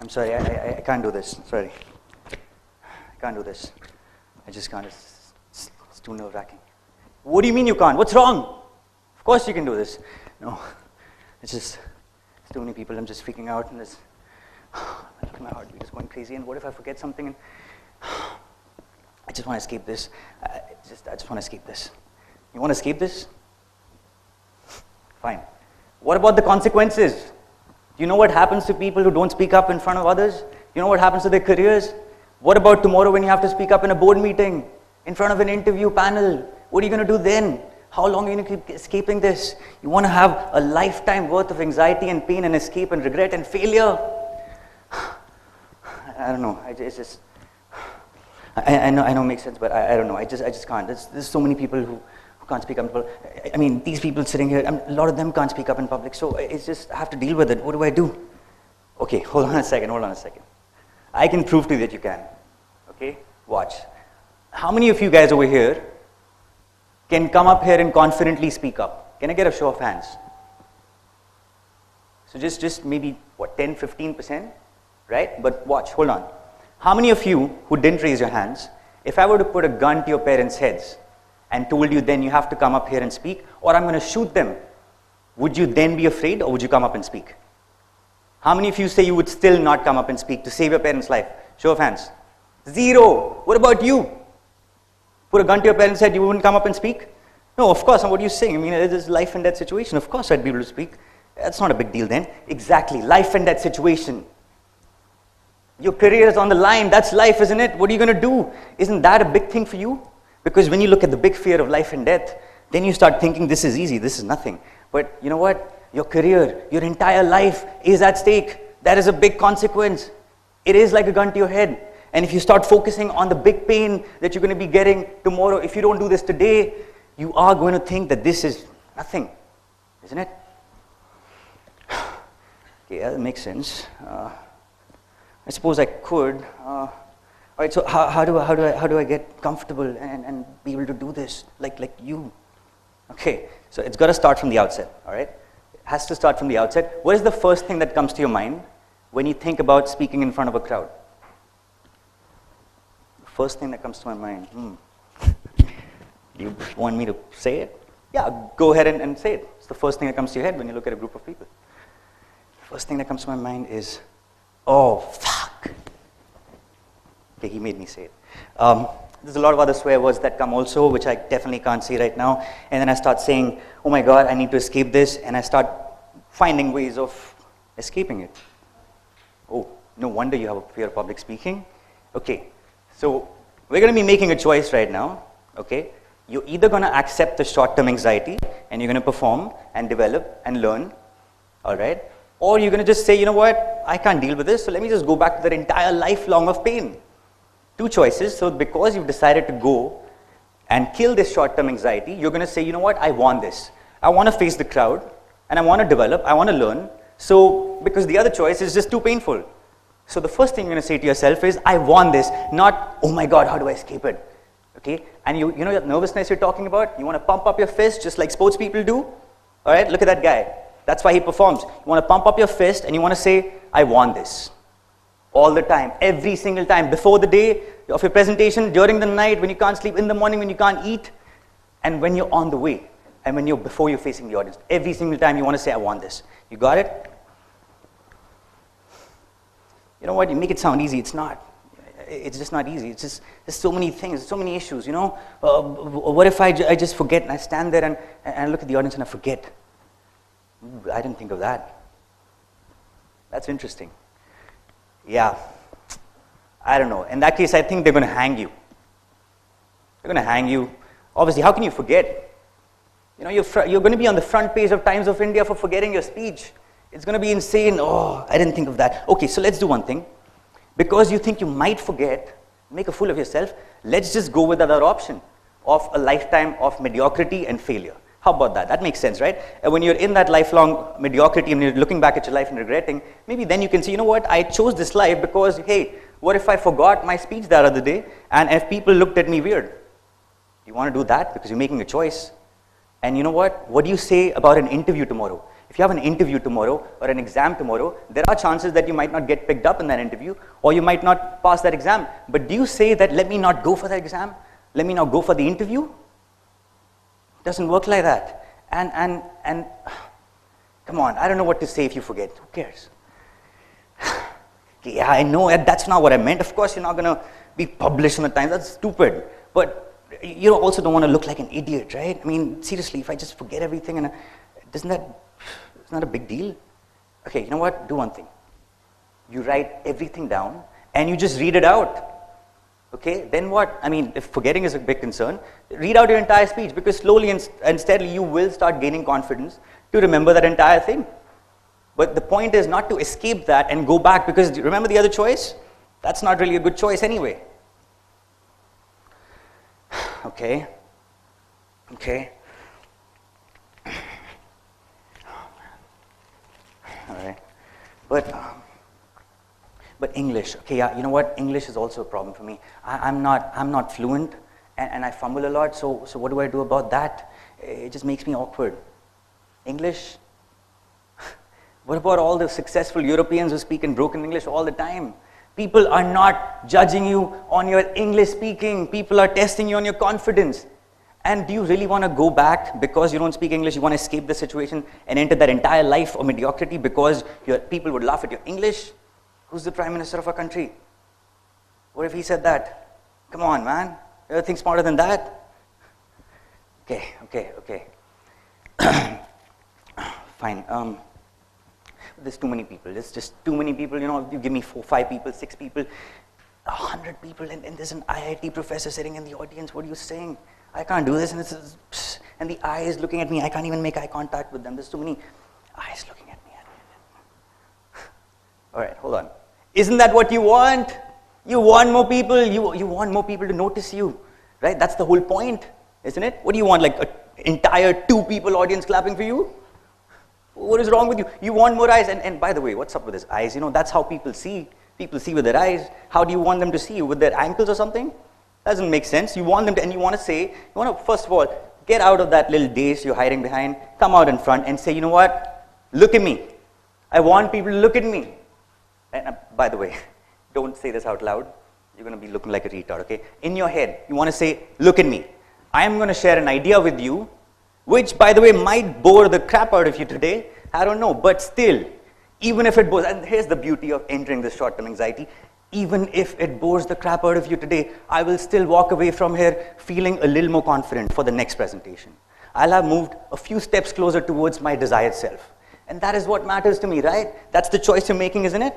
I'm sorry, I can't do this. Sorry. I can't do this. I just can't. It's too nerve-wracking. What do you mean you can't? What's wrong? Of course you can do this. No. It's just, there's too many people. I'm just freaking out. And there's, look at my heartbeat is going crazy. And what if I forget something? And I just want to escape this. I just want to escape this. You want to escape this? Fine. What about the consequences? Do you know what happens to people who don't speak up in front of others? You know what happens to their careers? What about tomorrow when you have to speak up in a board meeting, in front of an interview panel? What are you going to do then? How long are you going to keep escaping this? You want to have a lifetime worth of anxiety and pain and escape and regret and failure? I don't know. I know it makes sense, but I don't know. I just can't. There's so many people who can't speak up in public. I mean, these people sitting here, a lot of them can't speak up in public, so it's just, I have to deal with it. What do I do? Okay, hold on a second. I can prove to you that you can. Okay, watch. How many of you guys over here can come up here and confidently speak up? Can I get a show of hands? So just maybe, 10, 15%, right? But watch, hold on. How many of you who didn't raise your hands, if I were to put a gun to your parents' heads and told you then you have to come up here and speak, or I'm going to shoot them, would you then be afraid, or would you come up and speak? How many of you say you would still not come up and speak to save your parents' life? Show of hands. 0. What about you? Put a gun to your parents' head, you wouldn't come up and speak? No, of course. And what are you saying? I mean, it is life and death situation. Of course I'd be able to speak. That's not a big deal then. Exactly. Life and death situation. Your career is on the line. That's life, isn't it? What are you going to do? Isn't that a big thing for you? Because when you look at the big fear of life and death, then you start thinking this is easy, this is nothing. But you know what? Your career, your entire life is at stake. That is a big consequence. It is like a gun to your head. And if you start focusing on the big pain that you're going to be getting tomorrow, if you don't do this today, you are going to think that this is nothing, isn't it? Okay, that makes sense. I suppose I could. All right, so how do I get comfortable and be able to do this like you? Okay, so it's got to start from the outset. All right, it has to start from the outset. What is the first thing that comes to your mind when you think about speaking in front of a crowd? The first thing that comes to my mind. Do you want me to say it? Yeah, go ahead and say it. It's the first thing that comes to your head when you look at a group of people. The first thing that comes to my mind is, oh, fuck. Okay, he made me say it. There's a lot of other swear words that come also, which I definitely can't say right now. And then I start saying, oh my God, I need to escape this. And I start finding ways of escaping it. Oh, no wonder you have a fear of public speaking. Okay, so we're going to be making a choice right now. Okay, you're either going to accept the short-term anxiety and you're going to perform and develop and learn. All right. Or you're going to just say, you know what, I can't deal with this, so let me just go back to that entire lifelong of pain. Two choices. So because you've decided to go and kill this short-term anxiety, you're going to say, you know what, I want this. I want to face the crowd, and I want to develop, I want to learn. So, because the other choice is just too painful. So the first thing you're going to say to yourself is, I want this, not, oh my God, how do I escape it? Okay, and you know that nervousness you're talking about? You want to pump up your fist just like sports people do? All right, look at that guy. That's why he performs. You want to pump up your fist and you want to say, I want this. All the time, every single time, before the day of your presentation, during the night, when you can't sleep, in the morning when you can't eat, and when you're on the way, and before you're facing the audience. Every single time you want to say, I want this. You got it? You know what, you make it sound easy, it's not. It's just not easy. It's just, there's so many things, so many issues, you know. What if I just forget and I stand there and I look at the audience and I forget? I didn't think of that. That's interesting. Yeah, I don't know. In that case, I think they're going to hang you. They're going to hang you. Obviously, how can you forget? You know, you're going to be on the front page of Times of India for forgetting your speech. It's going to be insane. Oh, I didn't think of that. Okay, so let's do one thing. Because you think you might forget, make a fool of yourself, let's just go with the other option of a lifetime of mediocrity and failure. How about that? That makes sense, right? And when you're in that lifelong mediocrity and you're looking back at your life and regretting, maybe then you can say, you know what, I chose this life because, hey, what if I forgot my speech that other day and if people looked at me weird? You want to do that because you're making a choice. And you know what? What do you say about an interview tomorrow? If you have an interview tomorrow or an exam tomorrow, there are chances that you might not get picked up in that interview or you might not pass that exam. But do you say that, let me not go for that exam? Let me not go for the interview? It doesn't work like that. And come on, I don't know what to say if you forget. Who cares? Yeah, I know that's not what I meant. Of course, you're not going to be published in the Times. That's stupid. But you also don't want to look like an idiot, right? I mean, seriously, if I just forget everything, and isn't that a big deal? Okay, you know what? Do one thing. You write everything down, and you just read it out. Okay, then what? I mean, if forgetting is a big concern, read out your entire speech, because slowly and steadily you will start gaining confidence to remember that entire thing. But the point is not to escape that and go back, because remember the other choice? That's not really a good choice anyway. Okay. All right. But English, okay, yeah, you know what? English is also a problem for me. I'm not fluent, and I fumble a lot. So what do I do about that? It just makes me awkward. English. What about all the successful Europeans who speak in broken English all the time? People are not judging you on your English speaking. People are testing you on your confidence. And do you really want to go back because you don't speak English? You want to escape the situation and enter that entire life of mediocrity because people would laugh at your English? Who's the Prime Minister of our country? What if he said that? Come on, man. You ever think smarter than that? Okay. Fine. There's too many people. There's just too many people. You know, you give me 4, 5 people, 6 people, 100 people, and there's an IIT professor sitting in the audience. What are you saying? I can't do this. And the eye is looking at me. I can't even make eye contact with them. There's too many eyes looking at me. All right, hold on. Isn't that what you want? You want more people. You want more people to notice you, right? That's the whole point, isn't it? What do you want? Like an entire 2 people audience clapping for you? What is wrong with you? You want more eyes. And by the way, what's up with his eyes? You know, that's how people see. People see with their eyes. How do you want them to see you? With their ankles or something? Doesn't make sense. You want them to, and you want to first of all, get out of that little daze you're hiding behind. Come out in front and say, you know what? Look at me. I want people to look at me. And by the way, don't say this out loud. You're going to be looking like a retard, okay? In your head, you want to say, look at me. I am going to share an idea with you, which, by the way, might bore the crap out of you today. I don't know, but still, even if it bores, and here's the beauty of entering this short-term anxiety, even if it bores the crap out of you today, I will still walk away from here feeling a little more confident for the next presentation. I'll have moved a few steps closer towards my desired self. And that is what matters to me, right? That's the choice you're making, isn't it?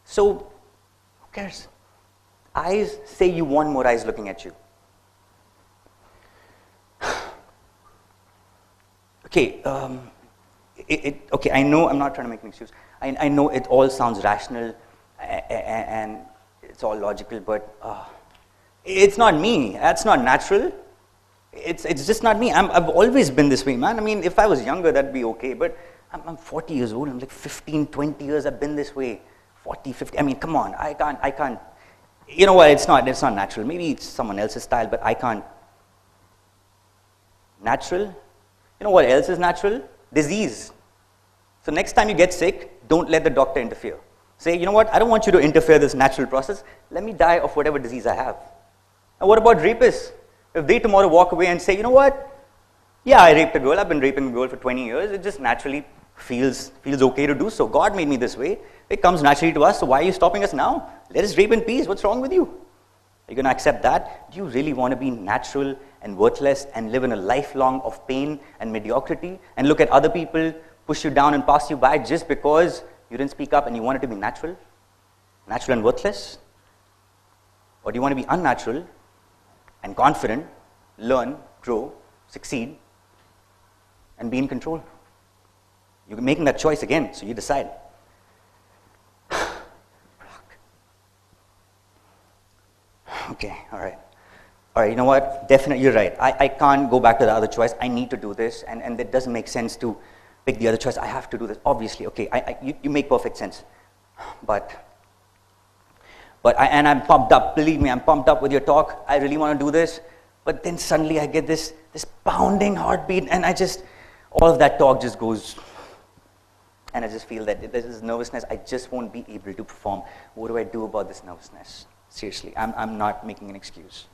So, who cares? Eyes say you want more eyes looking at you. Okay, okay, I know I'm not trying to make an excuse. I know it all sounds rational and it's all logical, but it's not me. That's not natural. It's just not me. I've always been this way, man. I mean, if I was younger, that'd be okay, but I'm 40 years old. I'm like 15, 20 years I've been this way. 40, 50. I mean, come on. I can't. You know what? It's not natural. Maybe it's someone else's style, but I can't. Natural? You know what else is natural? Disease. So next time you get sick, don't let the doctor interfere. Say, you know what? I don't want you to interfere in this natural process. Let me die of whatever disease I have. And what about rapists? If they tomorrow walk away and say, you know what? Yeah, I raped a girl. I've been raping a girl for 20 years. It just naturally feels okay to do so. God made me this way. It comes naturally to us. So why are you stopping us now? Let us rape in peace. What's wrong with you? Are you going to accept that? Do you really want to be natural and worthless and live in a lifelong of pain and mediocrity and look at other people push you down and pass you by just because you didn't speak up and you wanted to be natural and worthless? Or do you want to be unnatural and confident, learn, grow, succeed, and be in control? You're making that choice again, so you decide. Okay, all right, you know what? Definitely, you're right. I can't go back to the other choice. I need to do this, and it doesn't make sense to pick the other choice. I have to do this, obviously. Okay, you make perfect sense. But I'm pumped up. Believe me, I'm pumped up with your talk. I really want to do this. But then suddenly I get this pounding heartbeat, and all of that talk just goes and I just feel that there's this nervousness, I just won't be able to perform. What do I do about this nervousness? Seriously, I'm not making an excuse.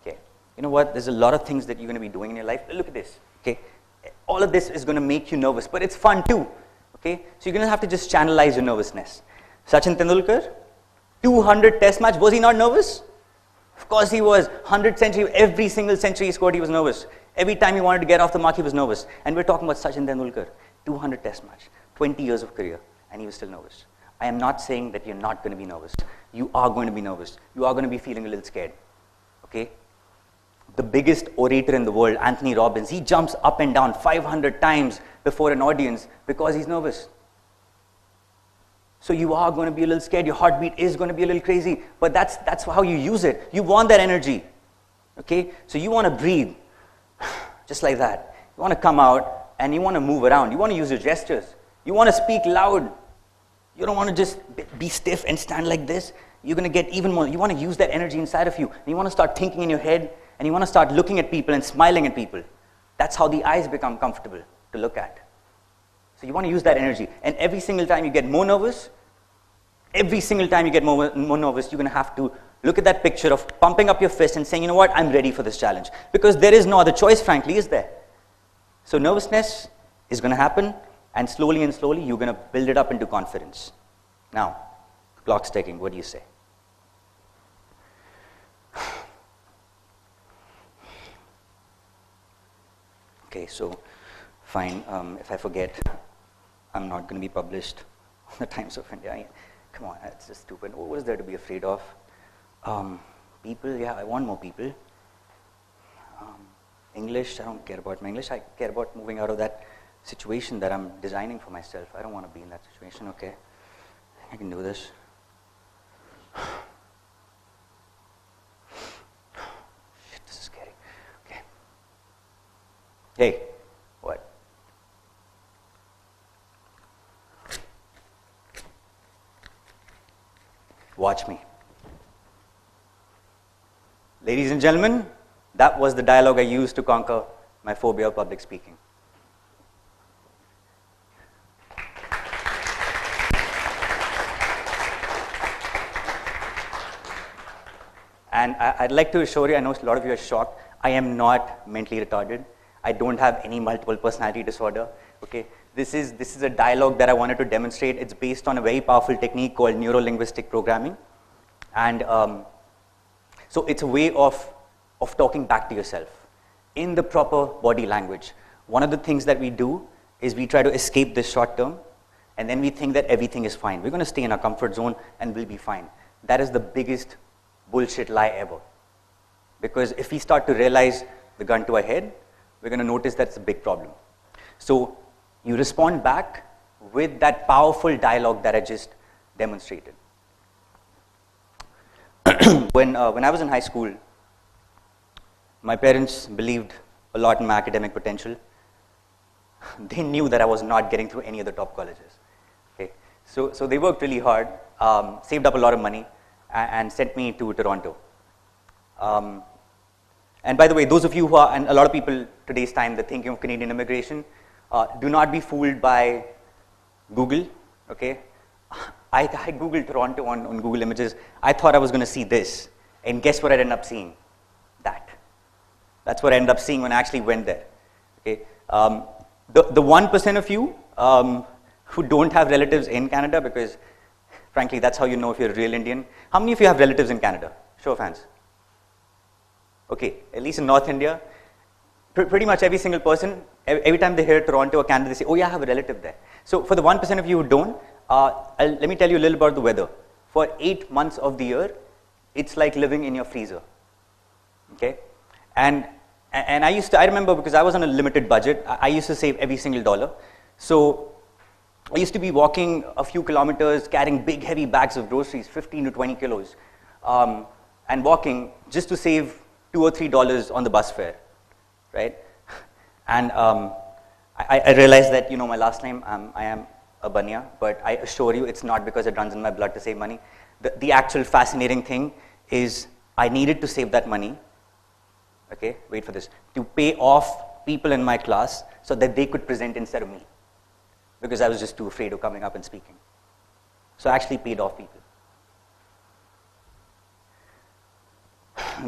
Okay, you know what? There's a lot of things that you're going to be doing in your life. Look at this, okay? All of this is going to make you nervous, but it's fun too, okay? So you're going to have to just channelize your nervousness. Sachin Tendulkar, 200 test match, was he not nervous? Of course he was. 100 century, every single century he scored, he was nervous. Every time he wanted to get off the mark, he was nervous. And we're talking about Sachin Tendulkar, 200 test match, 20 years of career, and he was still nervous. I am not saying that you're not going to be nervous. You are going to be nervous. You are going to be feeling a little scared, okay? The biggest orator in the world, Anthony Robbins, he jumps up and down 500 times before an audience because he's nervous. So you are going to be a little scared. Your heartbeat is going to be a little crazy, but that's how you use it. You want that energy, okay? So you want to breathe, just like that. You want to come out and you want to move around. You want to use your gestures. You want to speak loud. You don't want to just be stiff and stand like this. You're going to get even more. You want to use that energy inside of you. And you want to start thinking in your head, and you want to start looking at people and smiling at people. That's how the eyes become comfortable to look at. So you want to use that energy. And every single time you get more nervous, every single time you get more nervous, you're going to have to look at that picture of pumping up your fist and saying, you know what, I'm ready for this challenge. Because there is no other choice, frankly, is there? So nervousness is going to happen, and slowly, you're going to build it up into confidence. Now, clock's ticking. What do you say? Okay, so fine. If I forget, I'm not going to be published on the Times of India. Come on, that's just stupid. What is there to be afraid of? People, yeah, I want more people. English, I don't care about my English. I care about moving out of that situation that I'm designing for myself. I don't want to be in that situation, okay? I can do this. Shit, this is scary. Okay. Hey, what? Watch me. Ladies and gentlemen, that was the dialogue I used to conquer my phobia of public speaking. And I'd like to assure you, I know a lot of you are shocked, I am not mentally retarded. I don't have any multiple personality disorder. Okay, this is a dialogue that I wanted to demonstrate. It's based on a very powerful technique called neuro-linguistic programming. And so it's a way of talking back to yourself in the proper body language. One of the things that we do is we try to escape this short term, and then we think that everything is fine. We're going to stay in our comfort zone and we'll be fine. That is the biggest bullshit lie ever. Because if we start to realize the gun to our head, we're going to notice that's a big problem. So you respond back with that powerful dialogue that I just demonstrated. When I was in high school, my parents believed a lot in my academic potential. They knew that I was not getting through any of the top colleges. Okay, so they worked really hard, saved up a lot of money, and sent me to Toronto. And by the way, those of you who are, and a lot of people today's time, they're thinking of Canadian immigration, do not be fooled by Google, okay? I Googled Toronto on Google Images. I thought I was going to see this, and guess what I ended up seeing? That. That's what I ended up seeing when I actually went there, okay? The 1% of you who don't have relatives in Canada, because frankly, that's how you know if you're a real Indian. How many of you have relatives in Canada? Show of hands. Okay, at least in North India, pretty much every single person, every time they hear Toronto or Canada, they say, oh yeah, I have a relative there. So for the 1% of you who don't, let me tell you a little about the weather. For 8 months of the year, it's like living in your freezer. Okay? And I remember, because I was on a limited budget, I used to save every single dollar. So I used to be walking a few kilometers, carrying big heavy bags of groceries, 15 to 20 kilos, and walking just to save $2 or $3 on the bus fare, right? And I realized that, you know, my last name, I am a Bania, but I assure you it's not because it runs in my blood to save money. The actual fascinating thing is I needed to save that money, okay, wait for this, to pay off people in my class so that they could present instead of me. because I was just too afraid of coming up and speaking. So I actually paid off people.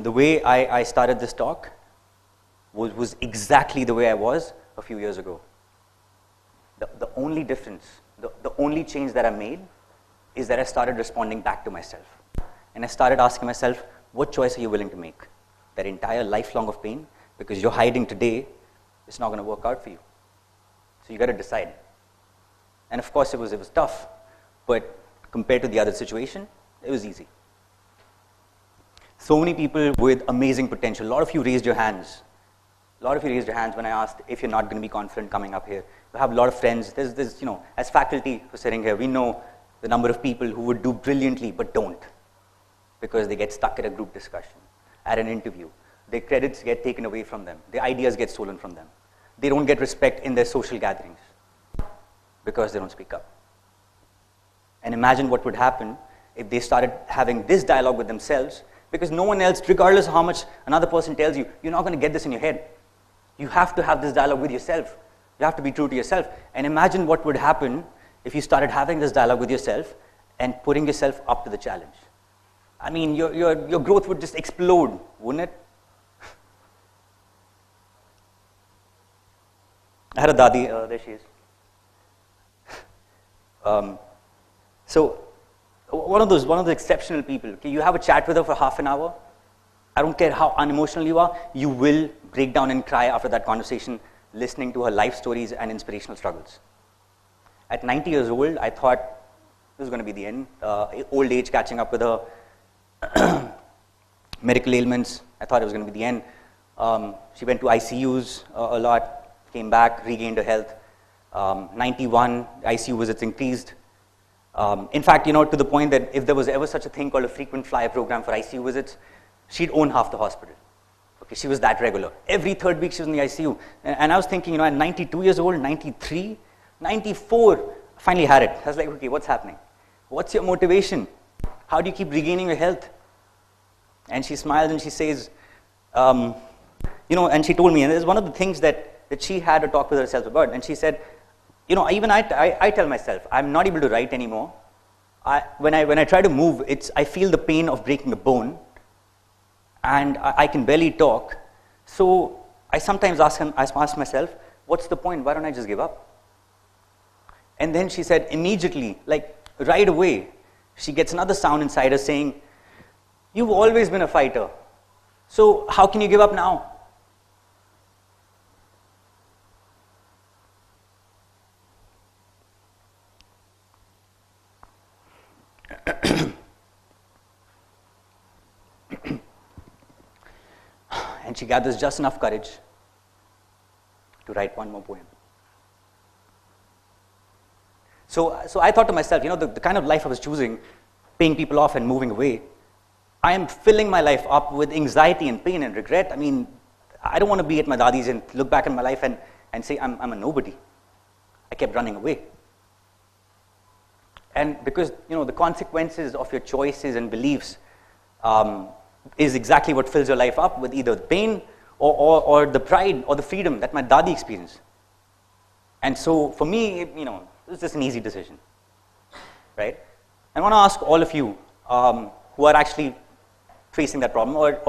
The way I started this talk was exactly the way I was a few years ago. The only difference, the only change that I made is that I started responding back to myself. And I started asking myself, what choice are you willing to make? That entire lifelong of pain, because you're hiding today, it's not going to work out for you. So you got to decide. And of course it was tough, but compared to the other situation, it was easy. So many people with amazing potential. A lot of you raised your hands. A lot of you raised your hands when I asked if you're not going to be confident coming up here. We have a lot of friends. There's, as faculty who are sitting here, we know the number of people who would do brilliantly but don't, because they get stuck at a group discussion, at an interview. Their credits get taken away from them. Their ideas get stolen from them. They don't get respect in their social gatherings because they don't speak up. And imagine what would happen if they started having this dialogue with themselves, because no one else, regardless of how much another person tells you, you're not going to get this in your head. You have to have this dialogue with yourself. You have to be true to yourself. And imagine what would happen if you started having this dialogue with yourself and putting yourself up to the challenge. I mean, your growth would just explode, wouldn't it? I had a dadi, there she is. So, one of those exceptional people. Okay, you have a chat with her for half an hour. I don't care how unemotional you are, you will break down and cry after that conversation, listening to her life stories and inspirational struggles. At 90 years old, I thought this was going to be the end. Old age catching up with her, medical ailments, I thought it was going to be the end. She went to ICUs a lot, came back, regained her health. 91, ICU visits increased. In fact, to the point that if there was ever such a thing called a frequent flyer program for ICU visits, she'd own half the hospital. Okay, she was that regular. Every third week she was in the ICU. And I was thinking, at 92 years old, 93, 94, I finally had it. I was like, okay, what's happening? What's your motivation? How do you keep regaining your health? And she smiled and she says, and she told me, and this is one of the things that she had a talk with herself about, and she said, even I tell myself, I'm not able to write anymore. When I try to move, I feel the pain of breaking a bone, and I can barely talk. So I sometimes ask myself, what's the point? Why don't I just give up? And then she said immediately, like right away, she gets another sound inside her saying, you've always been a fighter. So how can you give up now? And she gathers just enough courage to write one more poem. So I thought to myself, the kind of life I was choosing, paying people off and moving away, I am filling my life up with anxiety and pain and regret. I mean, I don't want to be at my dadi's and look back at my life and say I'm a nobody. I kept running away. And because, the consequences of your choices and beliefs is exactly what fills your life up with either the pain or the pride or the freedom that my dadi experienced. And so for me, it was just an easy decision, right? I want to ask all of you who are actually facing that problem or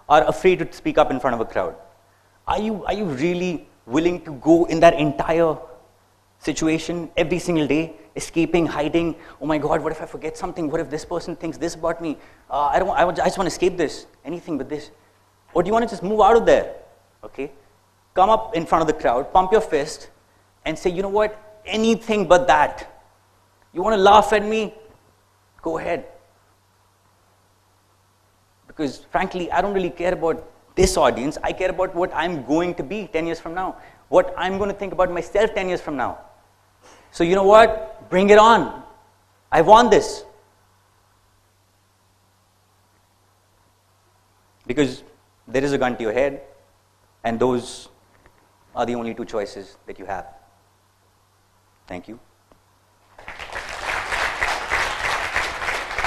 are afraid to speak up in front of a crowd. Are you really willing to go in that entire situation every single day, escaping, hiding? Oh my God, what if I forget something? What if this person thinks this about me? I just want to escape this, anything but this. Or do you want to just move out of there? Okay, come up in front of the crowd, pump your fist, and say, you know what? Anything but that. You want to laugh at me? Go ahead. Because frankly, I don't really care about this audience. I care about what I'm going to be 10 years from now. What I'm going to think about myself 10 years from now. So you know what? Bring it on. I want this. Because there is a gun to your head, and those are the only two choices that you have. Thank you.